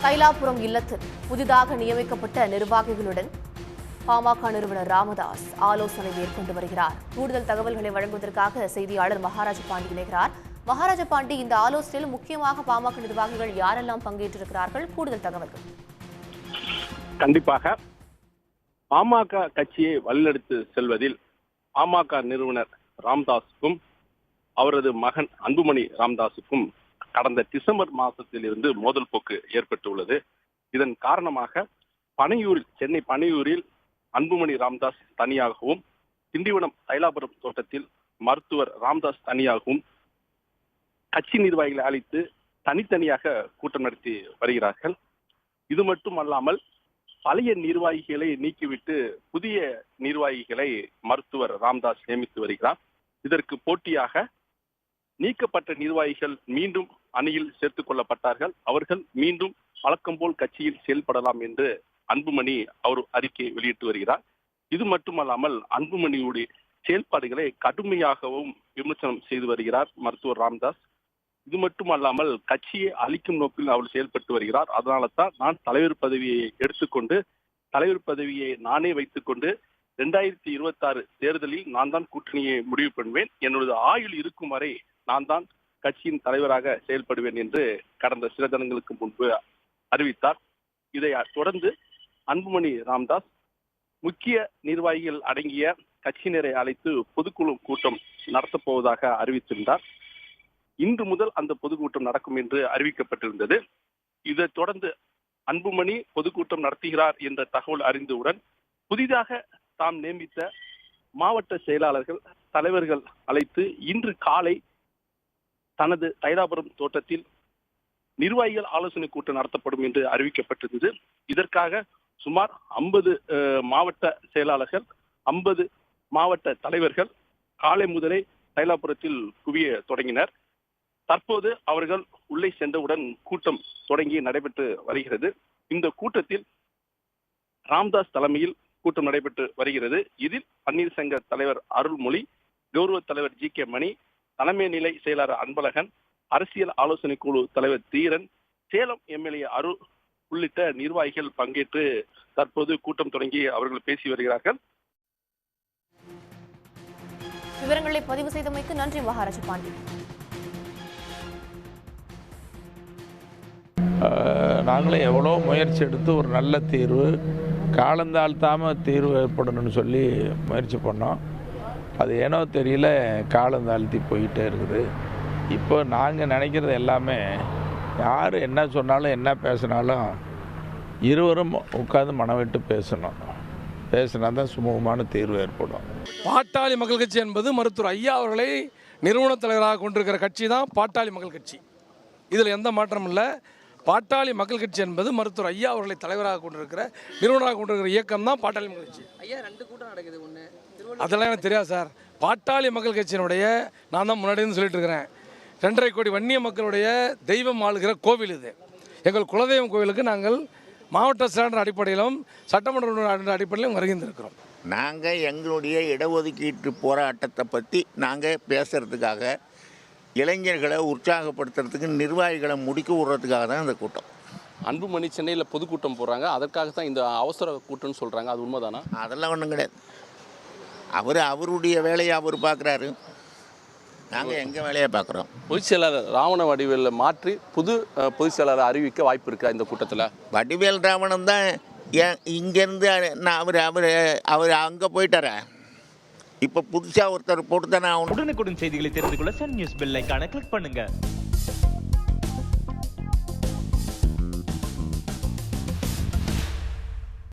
தைலாபுரம் இல்லத்தில் புதிதாக நியமிக்கப்பட்ட நிர்வாகிகளுடன் பாமக நிறுவனர் ராமதாஸ் ஆலோசனை மேற்கொண்டு வருகிறார். கூடுதல் தகவல்களை வழங்குவதற்காக செய்தியாளர் மகாராஜ பாண்டி இணைகிறார். மகாராஜ பாண்டி, இந்த ஆலோசனையில் முக்கியமாக பாமக நிர்வாகிகள் யாரெல்லாம் பங்கேற்றிருக்கிறார்கள்? கூடுதல் தகவல்கள். கண்டிப்பாக பாமக கட்சியை வழிநடத்தி செல்வதில் பாமக நிறுவனர் ராமதாஸுக்கும் அவரது மகன் அன்புமணி ராமதாஸுக்கும் கடந்த டிசம்பர் மாதத்தில் இருந்து மோதல் போக்கு ஏற்பட்டுள்ளது. இதன் காரணமாக சென்னை பனையூரில் அன்புமணி ராமதாஸ் தனியாகவும், திண்டிவனம் தைலாபுரம் தோட்டத்தில் மருத்துவர் ராமதாஸ் தனியாகவும் கட்சி நிர்வாகிகளை அழைத்து தனித்தனியாக கூட்டம் நடத்தி வருகிறார்கள். இது மட்டுமல்லாமல் பழைய நிர்வாகிகளை நீக்கிவிட்டு புதிய நிர்வாகிகளை மருத்துவர் ராமதாஸ் நியமித்து வருகிறார். இதற்கு போட்டியாக நீக்கப்பட்ட நிர்வாகிகள் மீண்டும் அணியில் சேர்த்துக் கொள்ளப்பட்டார்கள். அவர்கள் மீண்டும் வழக்கம் போல் கட்சியில் செயல்படலாம் என்று அன்புமணி அவர் அறிக்கை வெளியிட்டு வருகிறார். இது மட்டுமல்லாமல் அன்புமணியுடைய செயல்பாடுகளை கடுமையாகவும் விமர்சனம் செய்து வருகிறார் மருத்துவர் ராமதாஸ். இது மட்டுமல்லாமல் கட்சியை அழிக்கும் நோக்கில் அவர் செயல்பட்டு வருகிறார். அதனால தான் நான் தலைவர் பதவியை எடுத்துக்கொண்டு தலைவர் பதவியை நானே வைத்துக் கொண்டு 2026 தேர்தலில் நான் தான் கூட்டணியை முடிவு பண்ணுவேன், என்னோட ஆயுள் இருக்கும் வரை நான் தான் கட்சியின் தலைவராக செயல்படுவேன் என்று கடந்த சில தினங்களுக்கு முன்பு அறிவித்தார். இதை தொடர்ந்து அன்புமணி ராமதாஸ் முக்கிய நிர்வாகிகள் அடங்கிய கட்சியினரை அழைத்து பொதுக்குழு கூட்டம் நடத்தப் போவதாக அறிவித்திருந்தார். இன்று முதல் அந்த பொதுக்கூட்டம் நடக்கும் என்று அறிவிக்கப்பட்டிருந்தது. இதைத் தொடர்ந்து அன்புமணி பொதுக்கூட்டம் நடத்துகிறார் என்ற தகவல் அறிந்தவுடன் புதிதாக தாம் நியமித்த மாவட்ட செயலாளர்கள் தலைவர்கள் அழைத்து இன்று காலை தனது தைலாபுரம் தோட்டத்தில் நிர்வாகிகள் ஆலோசனை கூட்டம் நடத்தப்படும் என்று அறிவிக்கப்பட்டிருந்தது. இதற்காக சுமார் 50 மாவட்ட செயலாளர்கள் 50 மாவட்ட தலைவர்கள் காலை முதலே தைலாபுரத்தில் குவிய தொடங்கினர். தற்போது அவர்கள் உள்ளே சென்றவுடன் கூட்டம் தொடங்கி நடைபெற்று வருகிறது. இந்த கூட்டத்தில் ராமதாஸ் தலைமையில் கூட்டம் நடைபெற்று வருகிறது. இதில் பன்னீர் சங்க தலைவர் அருள்மொழி, கௌரவ தலைவர் ஜி.கே. மணி, தலைமை நிலை செயலாளர் அன்பழகன், அரசியல் ஆலோசனை குழு தலைவர் தீரன், சேலம் எம்எல்ஏ அருள் உள்ளிட்ட நிர்வாகிகள் பங்கேற்று தற்போது கூட்டம் தொடங்கி அவர்கள் பேசி வருகிறார்கள். விவரங்களை பதிவு செய்தமைக்கு நன்றி மகாராஜ பாண்டி. நாங்களும் எவ்வளோ முயற்சி எடுத்து ஒரு நல்ல தீர்வு, காலந்தாழ்த்தாமல் தீர்வு ஏற்படணும்னு சொல்லி முயற்சி பண்ணோம். அது ஏனோ தெரியல, காலந்தாழ்த்தி போயிட்டே இருக்குது. இப்போ நாங்கள் நினைக்கிறது எல்லாமே யார் என்ன சொன்னாலும் என்ன பேசினாலும் இருவரும் உட்கார்ந்து மனம் விட்டு பேசணும். பேசினா தான் சுமூகமான தீர்வு ஏற்படும். பாட்டாளி மக்கள் கட்சி என்பது மருத்துவர் ஐயா அவர்களை நிறுவன தலைவராக கொண்டிருக்கிற கட்சி தான் பாட்டாளி மக்கள் கட்சி. இதில் எந்த மாற்றமும் இல்லை. பாட்டாளி மக்கள் கட்சி என்பது மருத்துவர் ஐயா அவர்களை தலைவராக கொண்டிருக்கிற நிறுவனராக கொண்டிருக்கிற இயக்கம் தான் பாட்டாளி மக்கள் கட்சி. ஐயா 2 கூட்டம் நடக்குது, ஒன்று அதெல்லாம் எனக்கு தெரியாது சார். பாட்டாளி மக்கள் கட்சியினுடைய நான் தான் முன்னாடி சொல்லிட்டு இருக்கிறேன், 2.5 கோடி வன்னிய மக்களுடைய தெய்வம் ஆளுகிற கோவில் இது. எங்கள் குலதெய்வம் கோவிலுக்கு நாங்கள் மாவட்ட செயலாளர் அடிப்படையிலும் சட்டமன்ற அடிப்படையிலும் வருகின்றிருக்கிறோம். நாங்கள் எங்களுடைய இடஒதுக்கீட்டு போராட்டத்தை பற்றி நாங்கள் பேசுகிறதுக்காக, இளைஞர்களை உற்சாகப்படுத்துறதுக்கு, நிர்வாகிகளை முடுக்கி விடுறதுக்காக தான் இந்த கூட்டம். அன்புமணி சென்னையில் பொதுக்கூட்டம் போடுறாங்க, அதற்காக தான் இந்த அவசர கூட்டம்னு சொல்கிறாங்க. அது உண்மைதானா? அதெல்லாம் ஒன்றும் கிடையாது. அவருடைய வேலையை அவர் பார்க்குறாரு, நாங்கள் எங்கள் வேலையை பார்க்குறோம். பொதுச் செயலாளர் ராவண வடிவேலில் மாற்றி புது பொதுச் செயலாளர் அறிவிக்க வாய்ப்பு இருக்கா இந்த கூட்டத்தில்? வடிவேல் ராவணன் தான் இங்கேருந்து அவர் அங்கே போயிட்டார. இப்போ புதுசாக ஒருத்தர் போட்டு தானே ஆகணும். உடனுக்குடன் செய்திகளை தெரிந்து கொள்ள சன் நியூஸ் பெல் ஐகானை கிளிக் பண்ணுங்கள்.